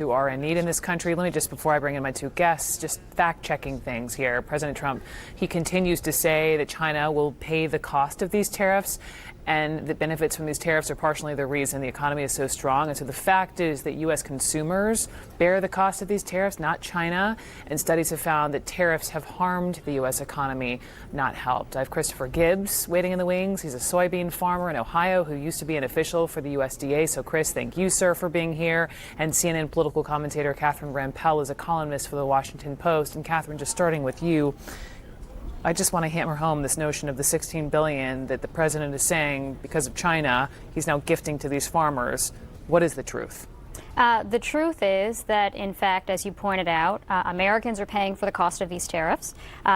who are in need in this country. Let me just, before I bring in my two guests, just fact-checking things here. President Trump, he continues to say that China will pay the cost of these tariffs, and the benefits from these tariffs are partially the reason the economy is so strong. And so the fact is that U.S. consumers bear the cost of these tariffs, not China. And studies have found that tariffs have harmed the U.S. economy, not helped. I have Christopher Gibbs waiting in the wings. He's a soybean farmer in Ohio who used to be an official for the USDA. So, Chris, thank you, sir, for being here. And CNN political commentator Catherine Rampell is a columnist for the Washington Post. And Catherine, just starting with you, I just want to hammer home this notion of the $16 billion that the president is saying because of China, he's now gifting to these farmers. What is the truth? The truth is that, in fact, as you pointed out, Americans are paying for the cost of these tariffs,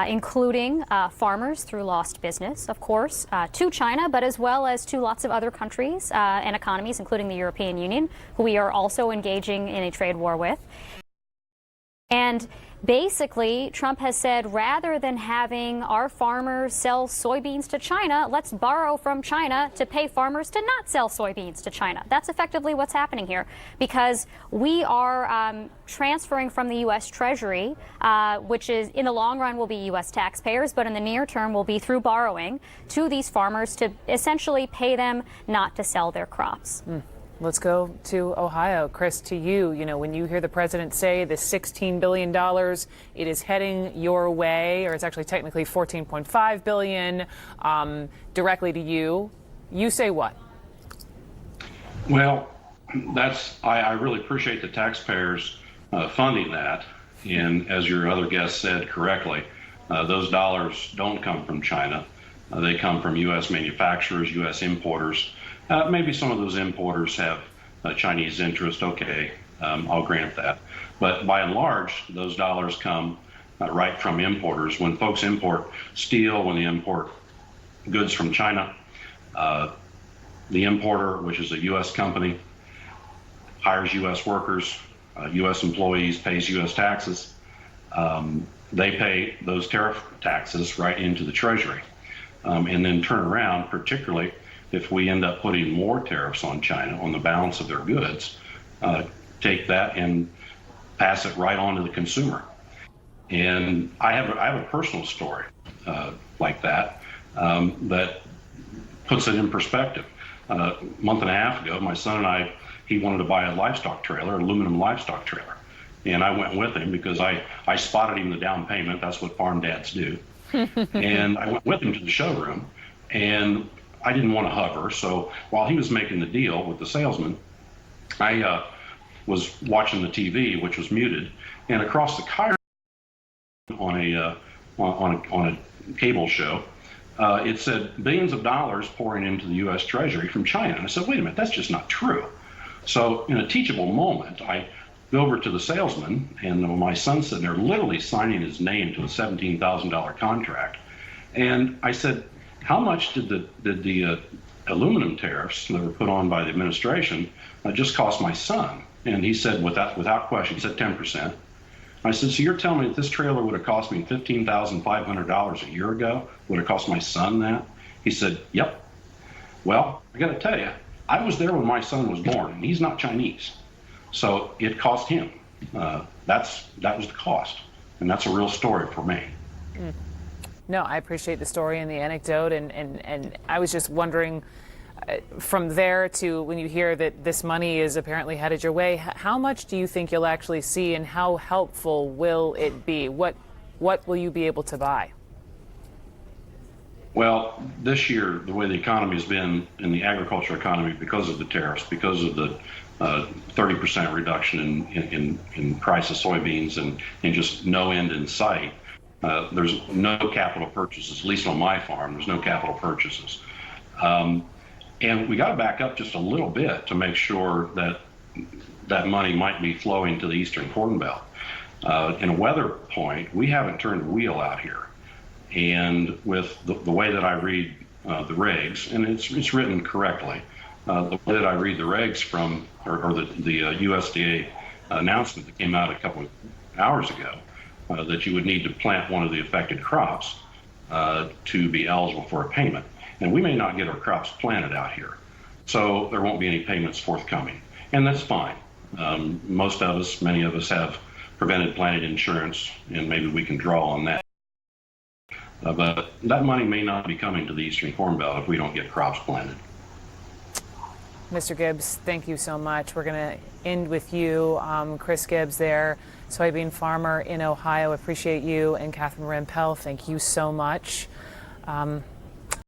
including farmers through lost business, of course, to China, but as well as to lots of other countries and economies, including the European Union, who we are also engaging in a trade war with. And basically, Trump has said, rather than having our farmers sell soybeans to China, let's borrow from China to pay farmers to not sell soybeans to China. That's effectively what's happening here, because we are transferring from the U.S. Treasury, which is in the long run will be U.S. taxpayers, but in the near term will be through borrowing to these farmers to essentially pay them not to sell their crops. Let's go to Ohio. Chris, to you, when you hear the president say the $16 billion, it is heading your way, or it's actually technically $14.5 billion, directly to you, you say what? Well, I really appreciate the taxpayers funding that. And as your other guest said correctly, those dollars don't come from China. They come from U.S. manufacturers, U.S. importers. Maybe some of those importers have Chinese interest. Okay, I'll grant that. But by and large, those dollars come right from importers. When folks import steel, when they import goods from China, the importer, which is a U.S. company, hires U.S. workers, U.S. employees, pays U.S. taxes. They pay those tariff taxes right into the Treasury, and then turn around, particularly if we end up putting more tariffs on China on the balance of their goods, take that and pass it right on to the consumer. And I have a personal story like that that puts it in perspective. A month and a half ago, my son and he wanted to buy a livestock trailer, an aluminum livestock trailer. And I went with him because I spotted him the down payment. That's what farm dads do. And I went with him to the showroom, and I didn't want to hover, so while he was making the deal with the salesman, I was watching the TV, which was muted, and across the counter on a cable show, it said billions of dollars pouring into the U.S. Treasury from China. And I said, wait a minute, that's just not true. So in a teachable moment, I go over to the salesman, and my son's sitting there literally signing his name to a $17,000 contract, and I said, how much did the aluminum tariffs that were put on by the administration just cost my son? And he said, without question, he said 10%. I said, so you're telling me that this trailer would have cost me $15,500 a year ago? Would have cost my son that? He said, yep. Well, I got to tell you, I was there when my son was born, and he's not Chinese. So it cost him. That was the cost. And that's a real story for me. No, I appreciate the story and the anecdote, and I was just wondering, from there to when you hear that this money is apparently headed your way, how much do you think you'll actually see, and how helpful will it be? What will you be able to buy? Well, this year, the way the economy has been in the agriculture economy, because of the tariffs, because of the 30% reduction in price of soybeans and just no end in sight, there's no capital purchases, at least on my farm, there's no capital purchases. And we got to back up just a little bit to make sure that that money might be flowing to the Eastern Corn Belt. In a weather point, we haven't turned the wheel out here. And with the way that I read the regs, and it's written correctly, the way that I read the regs from, or the USDA announcement that came out a couple of hours ago, that you would need to plant one of the affected crops to be eligible for a payment. And we may not get our crops planted out here, so there won't be any payments forthcoming. And that's fine. Most of us, many of us have prevented planted insurance, and maybe we can draw on that. But that money may not be coming to the Eastern Corn Belt if we don't get crops planted. Mr. Gibbs, thank you so much. We're going to end with you. Chris Gibbs there, soybean farmer in Ohio. Appreciate you. And Catherine Rampell, thank you so much.